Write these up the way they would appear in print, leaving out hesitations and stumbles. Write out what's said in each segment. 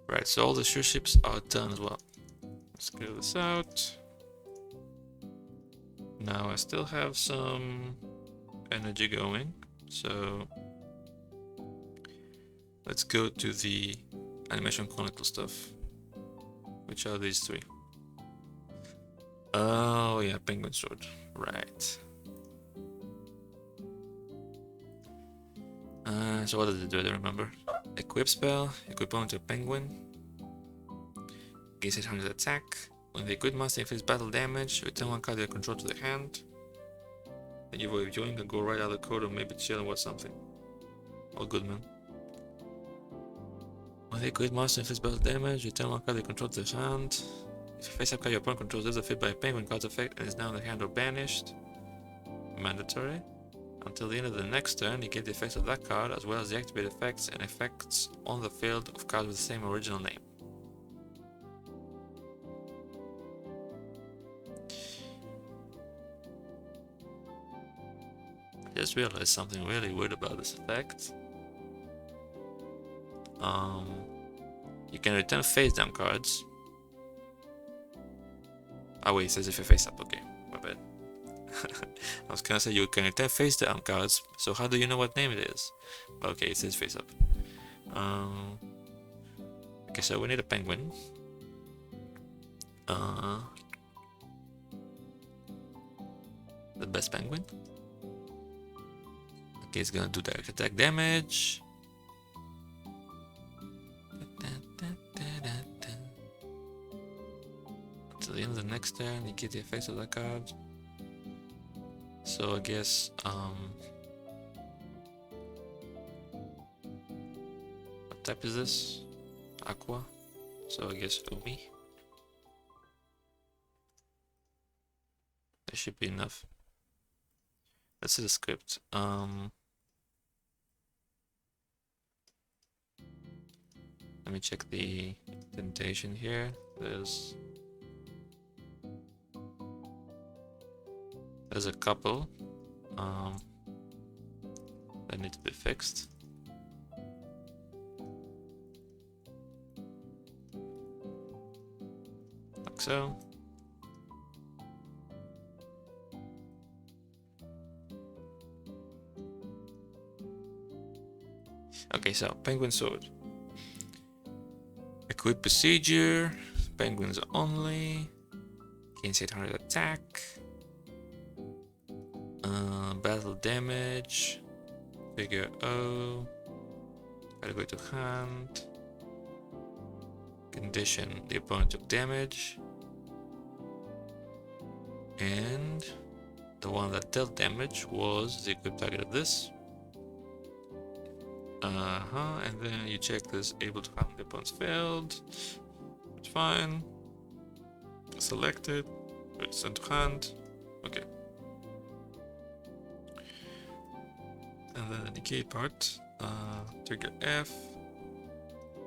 Right, so all the sure ships are done as well. Let's clear this out. Now I still have some energy going, so let's go to the animation Chronicle stuff. Which are these three? Oh yeah, penguin sword. Right. So what does it do? I don't remember. Equip spell. Equip onto a penguin. Gains 800 attack. When the equipped monster inflicts battle damage, return one card you control to the hand. And you avoid viewing and go right out of the code or maybe chill and watch something. All good, man. When the equipped monster inflicts battle damage, return one card you control to the hand. If you face up card your opponent controls is affected by a penguin card's effect and is now in the hand or banished. Mandatory. Until the end of the next turn, you get the effects of that card as well as the activated effects and effects on the field of cards with the same original name. I just realized something really weird about this effect. You can return face down cards. Oh wait, it says if you face up, okay, my bad. I was gonna say you can return face down cards, so how do you know what name it is? Okay, it says face up. Okay, so we need a penguin. The best penguin. Okay, it's gonna do direct attack damage. Until the end of the next turn, you get the effects of that card. So I guess what type is this? Aqua. So I guess Umi. That should be enough. Let's see the script. Let me check the indentation here. There's a couple that need to be fixed. Like so. Okay, so penguin sword. Equip procedure. Penguins only. Gains 800 attack. Battle damage. Figure O. Category to hand. Condition: the opponent took damage. And the one that dealt damage was the equipped target of this. And then you check this: able to hand the opponent's field. It's fine. Selected. It's sent to hand. Okay. And then the decay part. Trigger F.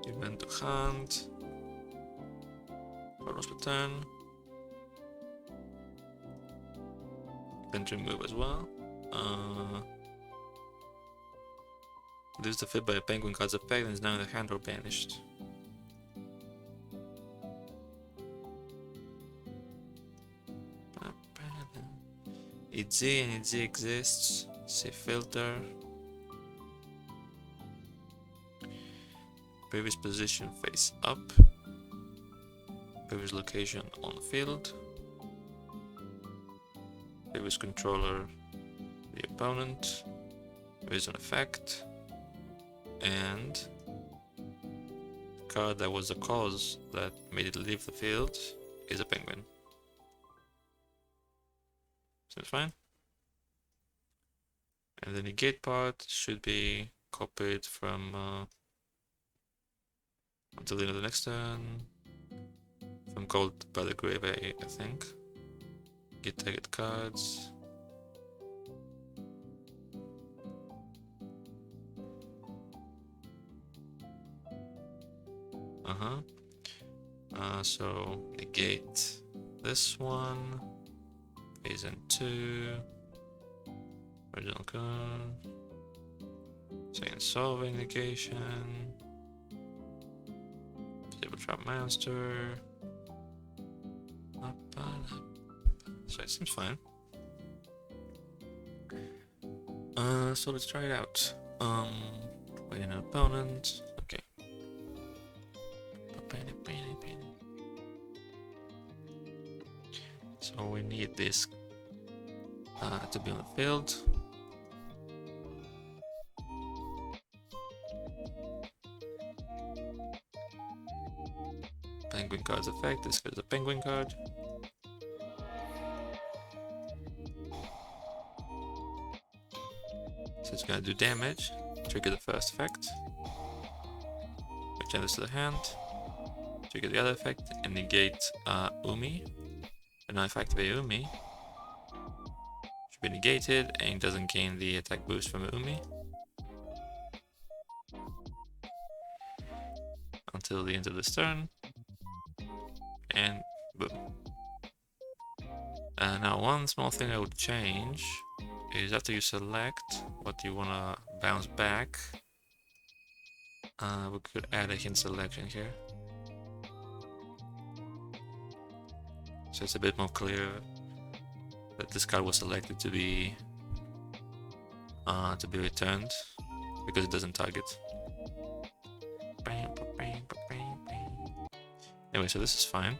Event to hand. Bonus per turn. Event remove as well. Lose the fit by a penguin card's effect and is now in the hand or banished. EZ and EZ exists. See filter. Previous position face up. Previous location on the field. Previous controller the opponent. Previous an effect. And the card that was the cause that made it leave the field is a penguin. Seems fine. And the negate part should be copied from until the end of the next turn. From called by the grave, I think. Get target cards. So negate this one. Phase in 2. Original card. Second solving negation. Disable trap master. So it seems fine. So let's try it out. Wait an opponent. Okay. So we need this to be on the field. Penguin card's effect. This is a penguin card. So it's gonna do damage. Trigger the first effect. Return this to the hand. Trigger the other effect and negate Umi. And now if I activate Umi, it should be negated and it doesn't gain the attack boost from Umi until the end of this turn. And boom. Now one small thing I would change is after you select what you wanna bounce back, we could add a hint selection here. So it's a bit more clear that this card was selected to be returned because it doesn't target. Anyway, so this is fine.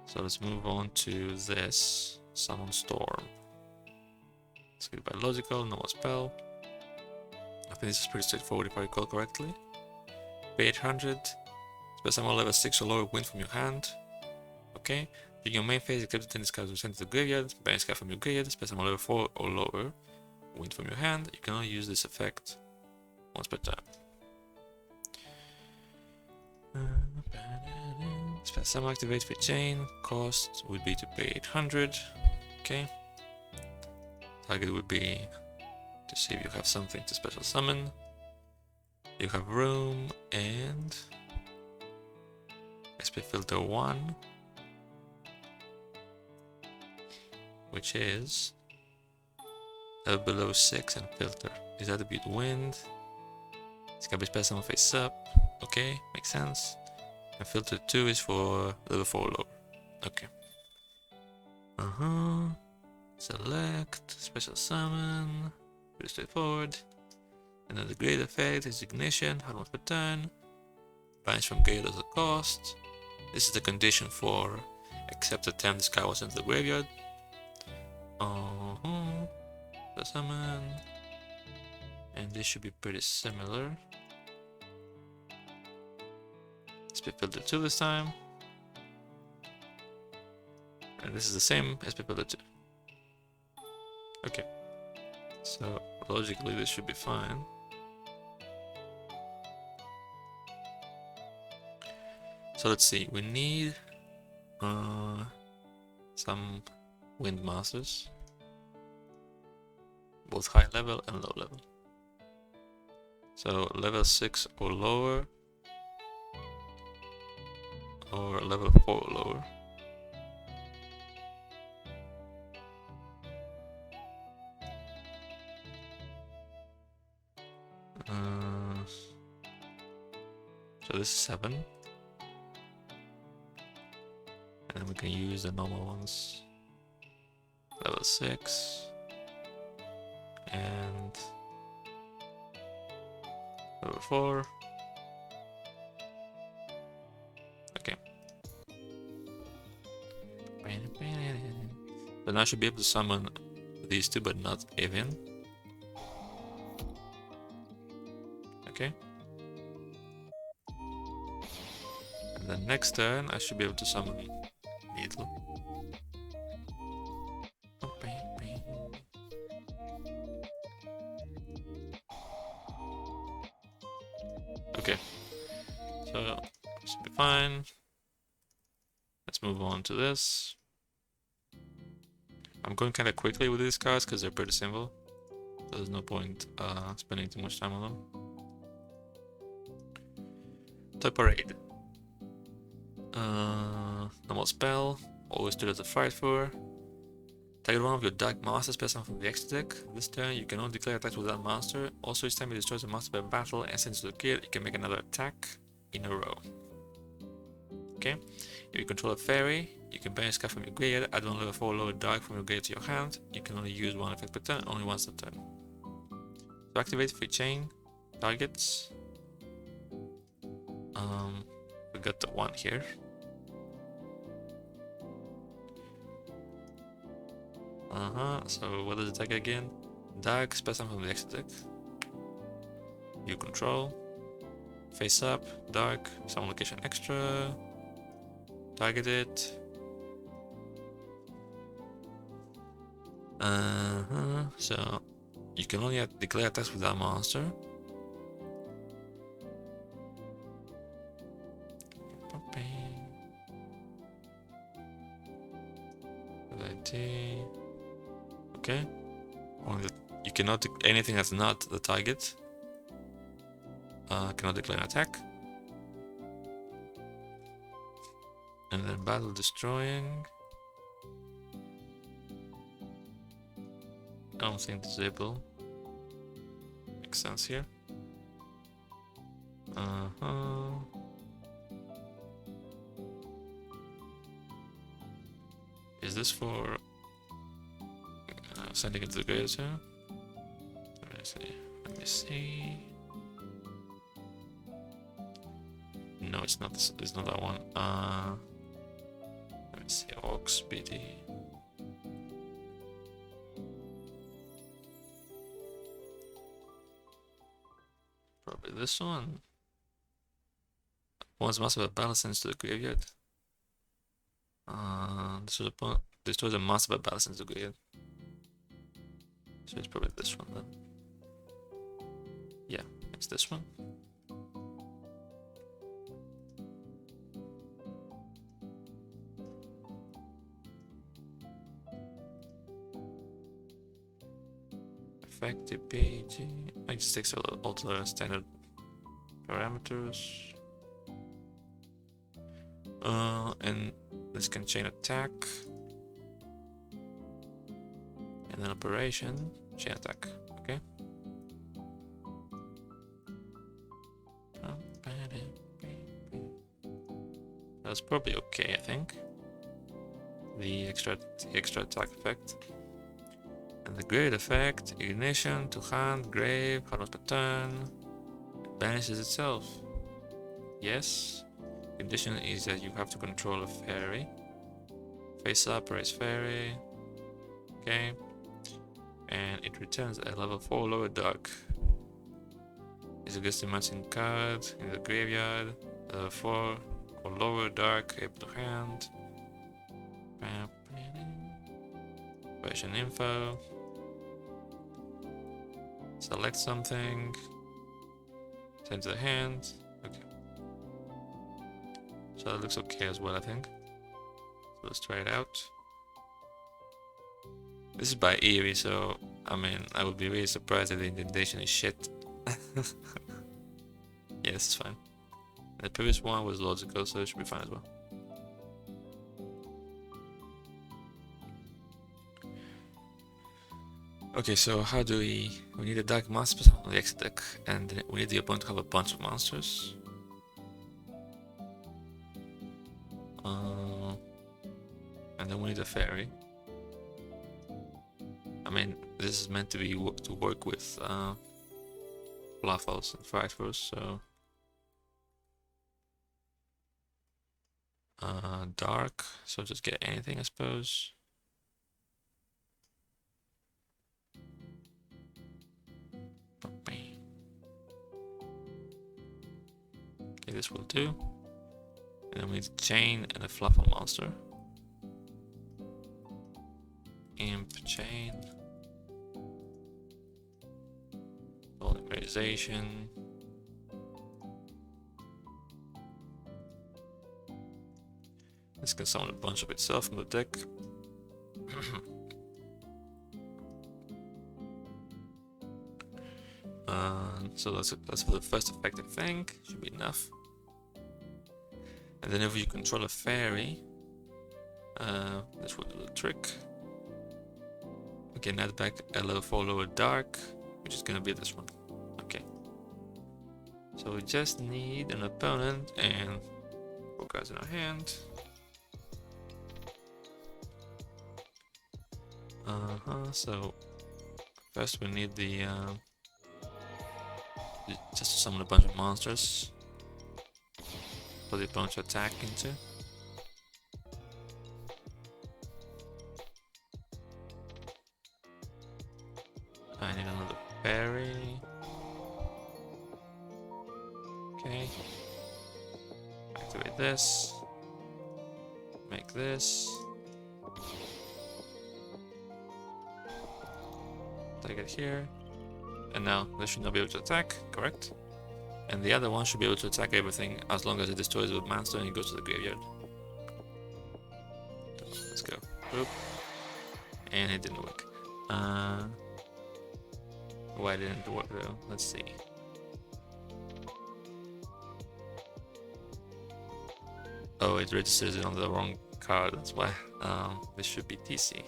So let's move on to this Summon Storm. Let's get biological, normal spell. I think this is pretty straightforward if I recall correctly. Pay 800. Spell summon level 6 or lower, win from your hand. Okay. During your main phase, except the tennis cards will send to the graveyard. Banish card from your graveyard. Spell summon level 4 or lower, win from your hand. You can only use this effect once per time. Spell summon activate for chain. Cost would be to pay 800. Okay. Target would be to see if you have something to special summon. You have room and SP filter 1, which is below 6 and filter. Is attribute wind. It's gonna be spell summon face up. Okay, makes sense. And filter 2 is for level 4 lower. Okay. Select, special summon. Pretty straightforward. And then the great effect is ignition, hard once per turn. Banish from graveyard as a cost. This is the condition for except the time this card was into the graveyard. The summon. And this should be pretty similar. SP filter 2 this time. And this is the same SP filter 2. Okay. So logically this should be fine. So let's see, we need some wind masters, both high level and low level. So level 6 or lower, or level 4 or lower. So this is 7. And then we can use the normal ones. Level 6. And level 4. Okay. But now I should be able to summon these two, but not Evian. Okay. And then next turn I should be able to summon Needle. Okay. So should be fine. Let's move on to this. I'm going kind of quickly with these cards because they're pretty simple. So there's no point spending too much time on them. Toy Parade. Normal spell. Always do it as a fight for. Target one of your dark monsters person from the extra deck. This turn, you can only declare attacks with that monster. Also, each time you destroy a monster by battle and sends it to the field, you can make another attack in a row. Okay? If you control a fairy, you can banish card from your graveyard, add one level 4 lower dark from your graveyard to your hand. You can only use one effect per turn, only once a turn. To activate free chain, targets. We got the one here. So what does it take again? Dark, special from the extra deck. You control. Face up, dark, some location extra. Target it. So you can only declare attacks with that monster. Okay. Only you cannot anything that's not the target. Cannot declare an attack. And then battle destroying. I don't think disable makes sense here. Is this for sending it to the grid too? Let me see. No, it's not. It's not that one. Let me see. Ox BD. Probably this one. Once master of battle sends to the graveyard. Destroys a master of battle sends to the graveyard. So it's probably this one then. Yeah, it's this one. Effective PG. I just take all the standard parameters. And this can chain attack. And then operation, chain attack. Okay. That's probably okay, I think. The extra attack effect. And the grade effect, ignition to hand, grave, hand per turn, it banishes itself. Yes. Condition is that you have to control a fairy. Face up, raise fairy. Okay. And it returns a level 4 lower dark. It's against the matching card in the graveyard. Level 4 or lower dark, able to hand. Operation info. Select something. Send to the hand. Okay. So that looks okay as well, I think. So let's try it out. This is by Eevee, so I mean, I would be really surprised if the indentation is shit. Yeah, this is fine. The previous one was logical, so it should be fine as well. Okay, so how do we need a dark monster on the exit deck, and we need the opponent to have a bunch of monsters. And then we need a fairy. I mean, this is meant to be to work with Fluffles and Frightfuls, so dark, so just get anything, I suppose. Okay, this will do. And then we need a chain and a Fluffle monster. Imp chain. Polymerization. This can summon a bunch of itself from the deck. So that's for the first effect, I think. Should be enough. And then if you control a fairy, this will do the trick. we can add back a level 4 lower dark, which is gonna be this one. Okay. So we just need an opponent and 4 cards in our hand. So first we need the just to summon a bunch of monsters for the opponent to attack into. I need another berry. Okay. Activate this. Make this. Take it here. And now this should not be able to attack, correct? And the other one should be able to attack everything as long as it destroys the monster and it goes to the graveyard. Let's go. Boop. And it didn't work. Why didn't it work though? Let's see. Oh, it registers it on the wrong card, that's why. This should be TC.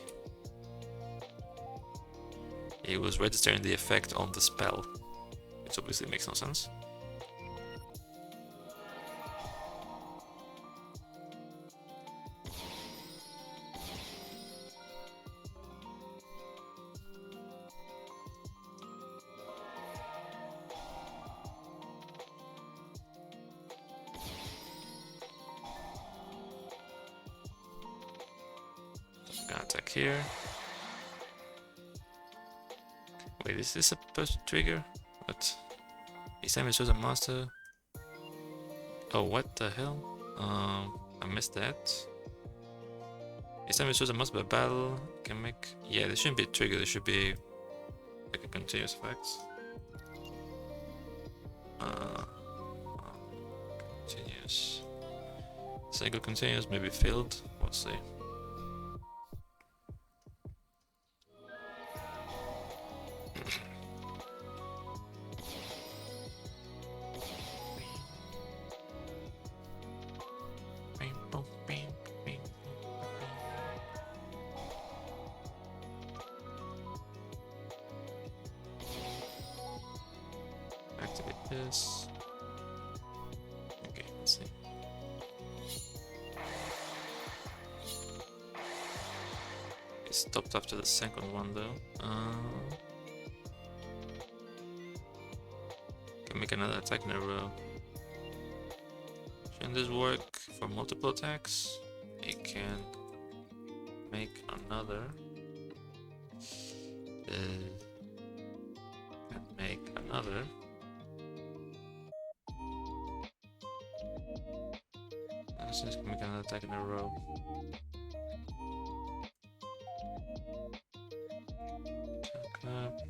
It was registering the effect on the spell, which obviously makes no sense. Gonna attack here. Wait, is this supposed to trigger? What? Each time it shows a monster. Oh, what the hell? I missed that. Each time it shows a monster by battle, can make. Yeah, there shouldn't be a trigger. There should be like a continuous effect. Continuous. Single continuous, maybe filled. We'll see. Activate this. Okay, let's see. It stopped after the second one though. Can make another attack in a row. Shouldn't this work for multiple attacks? It can make another. Can make another. Let's just make another attack in a row. Attack up.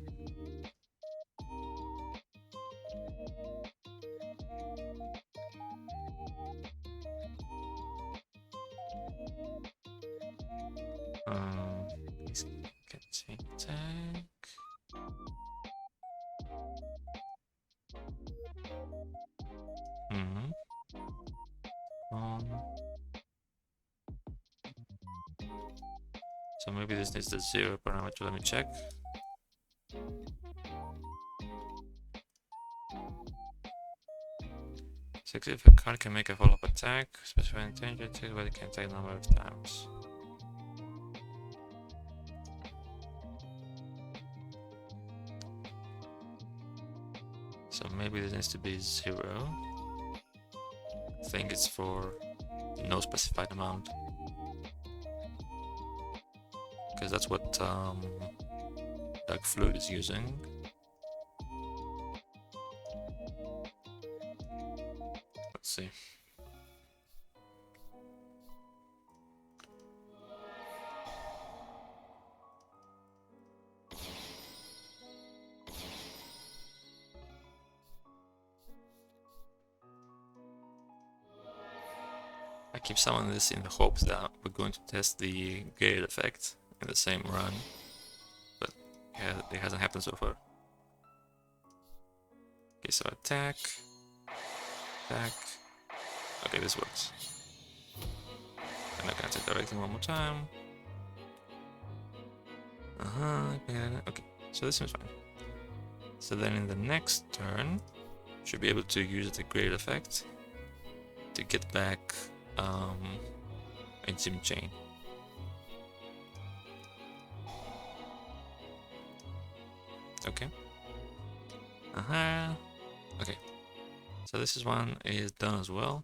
He's getting attack. So maybe this needs the 0 parameter. Let me check. If a card can make a follow-up attack, specifying danger attack, but it can attack a number of times. So maybe this needs to be 0. I think it's for no specified amount. Because that's what Dark Fluid is using. Let's see. I keep summoning this in the hopes that we're going to test the gate effect in the same run, but yeah, it hasn't happened so far. Okay, so attack. Okay, this works. I'm not gonna attack directly one more time. Okay, so this seems fine. So then in the next turn, should be able to use the great effect to get back Insim Chain. Okay. Okay. So this is one is done as well.